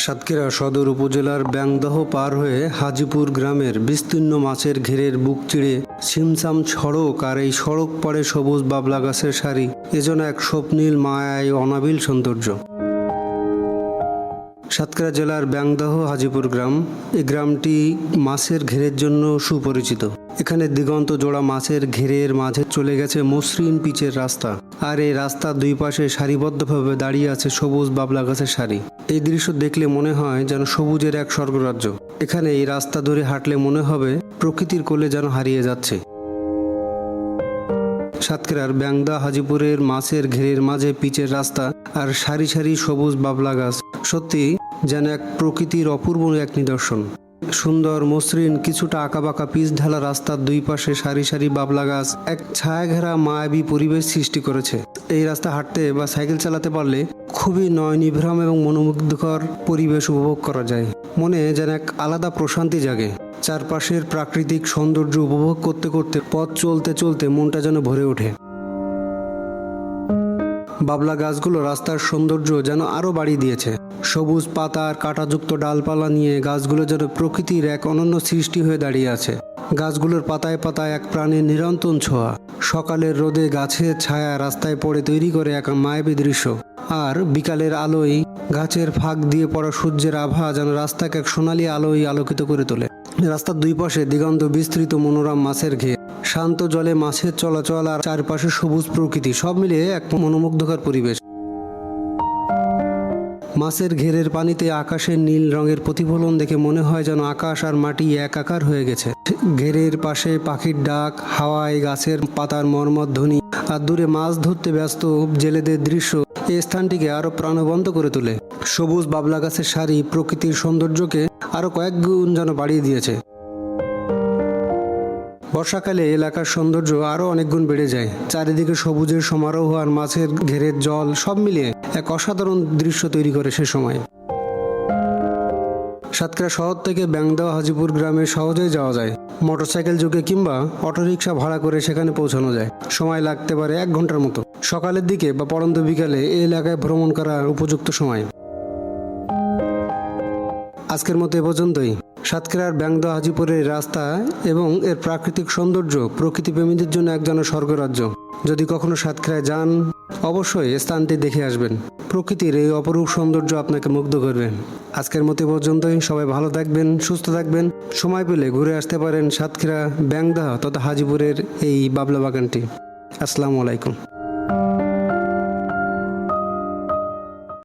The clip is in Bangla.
সাতক্ষীরা সদর উপজেলার ব্যাংদহ পার হয়ে হাজিপুর গ্রামের বিস্তীর্ণ মাছের ঘেরের বুক চিড়ে ছিমছাম সড়ক, আর এই সড়ক পাড়ে সবুজ বাবলা গাছের সারি, এজন্য এক স্বপ্নীল মায়ায় অনাবিল সৌন্দর্য। সাতক্ষীরা জেলার ব্যাংদহ হাজিপুর গ্রাম। এই গ্রামটি মাছের ঘেরের জন্য সুপরিচিত। এখানে দিগন্ত জোড়া মাছের ঘেরের মাঝে চলে গেছে মসৃণ পিচের রাস্তা, আর এই রাস্তার দুই পাশে সারিবদ্ধভাবে দাঁড়িয়ে আছে সবুজ বাবলা গাছের সারি। এই দৃশ্য দেখলে মনে হয় যেন সবুজের এক স্বর্গরাজ্য। এখানে এই রাস্তা ধরে হাঁটলে মনে হবে প্রকৃতির কোলে যেন হারিয়ে যাচ্ছে। সাতক্ষীরার ব্যাংদা হাজিপুরের মাছের ঘেরের মাঝে পিচের রাস্তা আর সারি সারি সবুজ বাবলা গাছ সত্যি যেন এক প্রকৃতির অপূর্ব এক নিদর্শন। সুন্দর মসৃণ কিছুটা আঁকাবাঁকা পিচ ঢালা রাস্তার দুই পাশে সারি সারি বাবলা গাছ এক ছায়া ঘেরা মায়াবী পরিবেশ সৃষ্টি করেছে। এই রাস্তা হাঁটতে বা সাইকেল চালাতে পারলে খুবই নয়নিভৃম এবং মনোমুগ্ধকর পরিবেশ উপভোগ করা যায়। মনে যেন এক আলাদা প্রশান্তি জাগে। চারপাশের প্রাকৃতিক সৌন্দর্য উপভোগ করতে করতে পথ চলতে চলতে মনটা যেন ভরে ওঠে। বাবলা গাছগুলো রাস্তার সৌন্দর্য যেন আরো বাড়িয়ে দিয়েছে। সবুজ পাতা আর কাঁটাযুক্ত ডালপালা নিয়ে গাছগুলো যেন প্রকৃতির এক অনন্য সৃষ্টি হয়ে দাঁড়িয়ে আছে। গাছগুলোর পাতায় পাতায় এক প্রাণের নিরন্তর ছোঁয়া। সকালের রোদে গাছের ছায়া রাস্তায় পড়ে তৈরি করে এক মায়াবী দৃশ্য, আর বিকালের আলোয় গাছের ফাঁক দিয়ে পড়া সূর্যের আভা যেন রাস্তাকে এক সোনালী আলোয় আলোকিত করে তোলে। রাস্তার দুই পাশে দিগন্ত বিস্তৃত মনোরম মাছের ঘের, শান্ত জলে মাছের চলাচল আর চারপাশে সবুজ প্রকৃতি, সব মিলিয়ে এক মনোমুগ্ধকর পরিবেশ। মাছের ঘেরের পানিতে আকাশের নীল রঙের প্রতিফলন দেখে মনে হয় যেন আকাশ আর মাটি একাকার হয়ে গেছে। ঘেরের পাশে পাখির ডাক, হাওয়ায় গাছের পাতার মর্মর ধ্বনি আর দূরে মাছ ধরতে ব্যস্ত জেলেদের দৃশ্য এই স্থানটিকে আরো প্রাণবন্ত করে তোলে। সবুজ বাবলা গাছের সারি প্রকৃতির সৌন্দর্যকে আরো কয়েক গুণ যেন বাড়িয়ে দিয়েছে। বর্ষাকালে এলাকার সৌন্দর্য আরো অনেক গুণ বেড়ে যায়। চারিদিকে সবুজের সমারোহ আর মাছের ঘেরের জল সব মিলিয়ে এক অসাধারণ দৃশ্য তৈরি করে সে সময়। সাতক্ষীরা শহর থেকে ব্যাংদহ হাজিপুর গ্রামে সহজেই যাওয়া যায়। মোটরসাইকেল যোগে কিংবা অটোরিকশা ভাড়া করে সেখানে পৌঁছানো যায়। সময় লাগতে পারে 1 ঘন্টার মতো। সকালের দিকে বা পড়ন্ত বিকালে এই এলাকায় ভ্রমণ করার উপযুক্ত সময়। আজকের মতো এ পর্যন্তই। সাতক্ষীরার ব্যাংদহ হাজিপুরের রাস্তা এবং এর প্রাকৃতিক সৌন্দর্য প্রকৃতিপ্রেমীদের জন্য এক যেন স্বর্গরাজ্য। যদি কখনো সাতক্ষীরায় যান, অবশ্যই স্থানটি দেখে আসবেন। প্রকৃতির এই অপরূপ সৌন্দর্য আপনাকে মুগ্ধ করবে। আজকের মতো পর্যন্তই। সবাই ভালো থাকবেন, সুস্থ থাকবেন। সময় পেলে ঘুরে আসতে পারেন সাতক্ষীরা ব্যাংদহ তথা হাজিপুরের এই বাবলা বাগানটি। আসসালামু আলাইকুম।